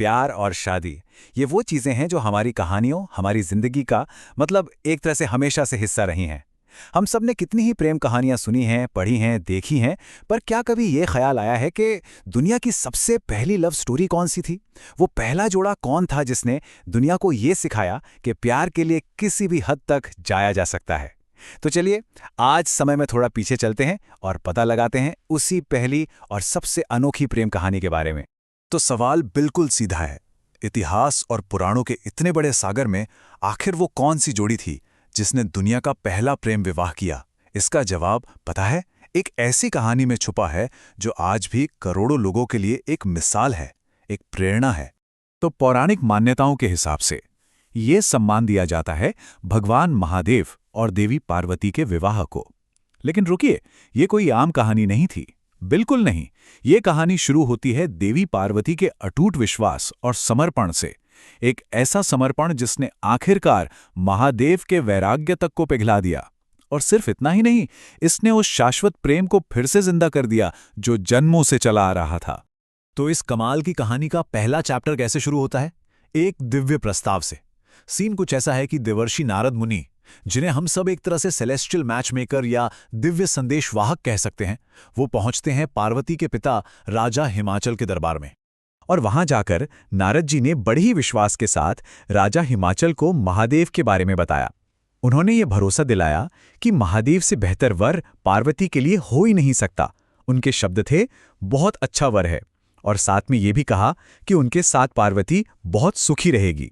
प्यार और शादी, ये वो चीज़ें हैं जो हमारी कहानियों, हमारी ज़िंदगी का एक तरह से हमेशा से हिस्सा रही हैं। हम सब ने कितनी ही प्रेम कहानियाँ सुनी हैं, पढ़ी हैं, देखी हैं, पर क्या कभी ये ख्याल आया है कि दुनिया की सबसे पहली लव स्टोरी कौन-सी थी? वो पहला जोड़ा कौन था जिसने दुनिया को ये सिखाया कि प्यार के लिए किसी भी हद तक जाया जा सकता है? तो चलिए, आज समय में थोड़ा पीछे चलते हैं और पता लगाते हैं उसी पहली और सबसे अनोखी प्रेम कहानी के बारे में। तो सवाल बिल्कुल सीधा है। इतिहास और पुराणों के इतने बड़े सागर में आखिर वो कौन सी जोड़ी थी जिसने दुनिया का पहला प्रेम विवाह किया? इसका जवाब पता है, एक ऐसी कहानी में छुपा है जो आज भी करोड़ों लोगों के लिए एक मिसाल है, एक प्रेरणा है। तो पौराणिक मान्यताओं के हिसाब से ये सम्मान दिया जाता है भगवान महादेव और देवी पार्वती के विवाह को। लेकिन रुकिए, ये कोई आम कहानी नहीं थी, बिल्कुल नहीं। ये कहानी शुरू होती है देवी पार्वती के अटूट विश्वास और समर्पण से। एक ऐसा समर्पण जिसने आखिरकार महादेव के वैराग्य तक को पिघला दिया। और सिर्फ इतना ही नहीं, इसने उस शाश्वत प्रेम को फिर से जिंदा कर दिया जो जन्मों से चला आ रहा था। तो इस कमाल की कहानी का पहला चैप्टर कैसे शुरू होता है? एक दिव्य प्रस्ताव से। सीन कुछ ऐसा है कि देवर्षि नारद मुनि, जिन्हें हम सब एक तरह से सेलेस्टियल मैचमेकर या दिव्य संदेशवाहक कह सकते हैं, वो पहुंचते हैं पार्वती के पिता राजा हिमाचल के दरबार में। और वहां जाकर नारद जी ने बड़े ही विश्वास के साथ राजा हिमाचल को महादेव के बारे में बताया। उन्होंने ये भरोसा दिलाया कि महादेव से बेहतर वर पार्वती के लिए हो ही नहीं सकता। उनके शब्द थे, बहुत अच्छा वर है। और साथ में ये भी कहा कि उनके साथ पार्वती बहुत सुखी रहेगी।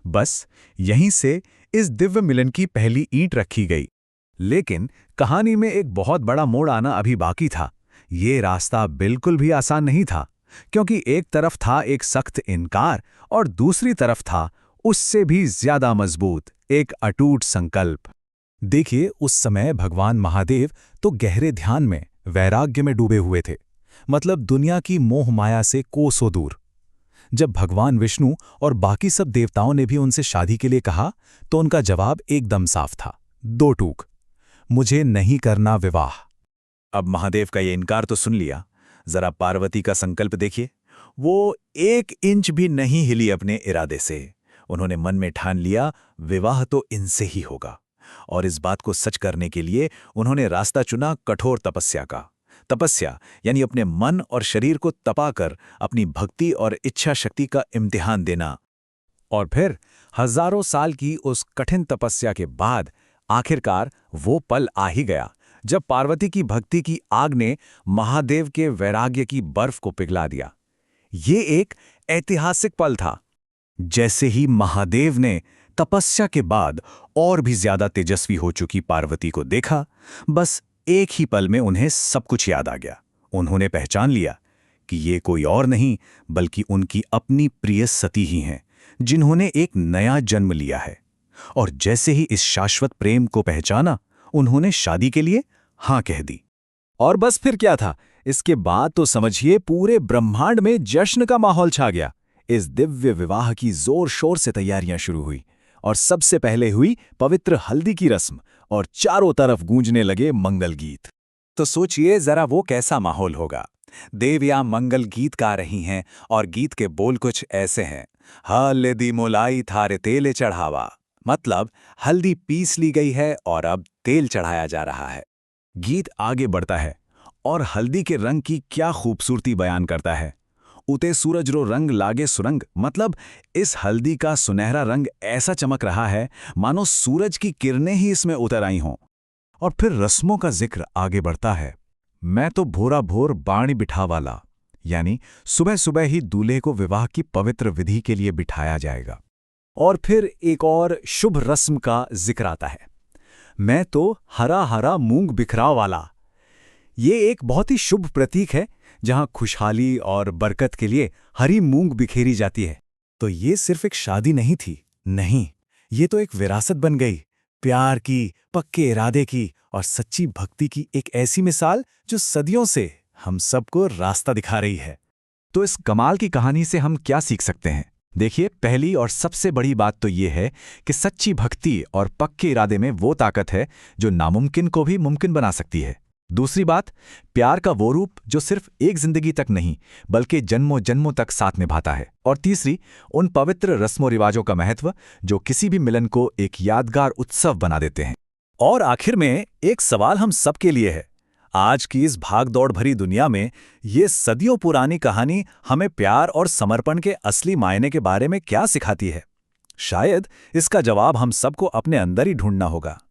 बस यहीं से इस दिव्य मिलन की पहली ईंट रखी गई। लेकिन कहानी में एक बहुत बड़ा मोड़ आना अभी बाकी था। ये रास्ता बिल्कुल भी आसान नहीं था, क्योंकि एक तरफ था एक सख्त इनकार और दूसरी तरफ था उससे भी ज्यादा मजबूत एक अटूट संकल्प। देखिए, उस समय भगवान महादेव तो गहरे ध्यान में, वैराग्य में डूबे हुए थे। मतलब दुनिया की मोह माया से कोसों दूर। जब भगवान विष्णु और बाकी सब देवताओं ने भी उनसे शादी के लिए कहा, तो उनका जवाब एकदम साफ था, दो टूक, मुझे नहीं करना विवाह। अब महादेव का ये इनकार तो सुन लिया, जरा पार्वती का संकल्प देखिए। वो 1 इंच भी नहीं हिली अपने इरादे से। उन्होंने मन में ठान लिया, विवाह तो इनसे ही होगा। और इस बात को सच करने के लिए उन्होंने रास्ता चुना कठोर तपस्या का। तपस्या यानी अपने मन और शरीर को तपाकर अपनी भक्ति और इच्छा शक्ति का इम्तिहान देना। और फिर हजारों साल की उस कठिन तपस्या के बाद आखिरकार वो पल आ ही गया, जब पार्वती की भक्ति की आग ने महादेव के वैराग्य की बर्फ को पिघला दिया। ये एक ऐतिहासिक पल था। जैसे ही महादेव ने तपस्या के बाद और भी ज्यादा तेजस्वी हो चुकी पार्वती को देखा, बस एक ही पल में उन्हें सब कुछ याद आ गया। उन्होंने पहचान लिया कि ये कोई और नहीं बल्कि उनकी अपनी प्रिय सती ही हैं, जिन्होंने एक नया जन्म लिया है। और जैसे ही इस शाश्वत प्रेम को पहचाना, उन्होंने शादी के लिए हां कह दी। और बस फिर क्या था, इसके बाद तो समझिए पूरे ब्रह्मांड में जश्न का माहौल छा गया। इस दिव्य विवाह की जोर शोर से तैयारियां शुरू हुई और सबसे पहले हुई पवित्र हल्दी की रस्म और चारों तरफ गूंजने लगे मंगल गीत। तो सोचिए जरा वो कैसा माहौल होगा। देवियां मंगल गीत गा रही हैं और गीत के बोल कुछ ऐसे हैं, हल्दी मोलाई थारे तेले चढ़ावा। मतलब हल्दी पीस ली गई है और अब तेल चढ़ाया जा रहा है। गीत आगे बढ़ता है और हल्दी के रंग की क्या खूबसूरती बयान करता है। उते सूरज रो रंग लागे सुरंग। मतलब इस हल्दी का सुनहरा रंग ऐसा चमक रहा है मानो सूरज की किरणें ही इसमें उतर आई हों। और फिर रस्मों का जिक्र आगे बढ़ता है। मैं तो भोरा भोर बाणी बिठा वाला, यानी सुबह सुबह ही दूल्हे को विवाह की पवित्र विधि के लिए बिठाया जाएगा। और फिर एक और शुभ रस्म का जिक्र आता है, मैं तो हरा हरा मूंग बिखरा वाला। ये एक बहुत ही शुभ प्रतीक है, जहां खुशहाली और बरकत के लिए हरी मूंग बिखेरी जाती है। तो ये सिर्फ एक शादी नहीं थी, नहीं, ये तो एक विरासत बन गई, प्यार की, पक्के इरादे की और सच्ची भक्ति की एक ऐसी मिसाल जो सदियों से हम सबको रास्ता दिखा रही है। तो इस कमाल की कहानी से हम क्या सीख सकते हैं? देखिए, पहली और सबसे बड़ी बात तो ये है कि सच्ची भक्ति और पक्के इरादे में वो ताकत है जो नामुमकिन को भी मुमकिन बना सकती है। दूसरी बात, प्यार का वो रूप जो सिर्फ एक जिंदगी तक नहीं बल्कि जन्मों जन्मों तक साथ निभाता है। और तीसरी, उन पवित्र रस्मों रिवाजों का महत्व जो किसी भी मिलन को एक यादगार उत्सव बना देते हैं। और आखिर में एक सवाल हम सबके लिए है। आज की इस भाग-दौड़ भरी दुनिया में ये सदियों पुरानी कहानी हमें प्यार और समर्पण के असली मायने के बारे में क्या सिखाती है? शायद इसका जवाब हम सबको अपने अंदर ही ढूंढना होगा।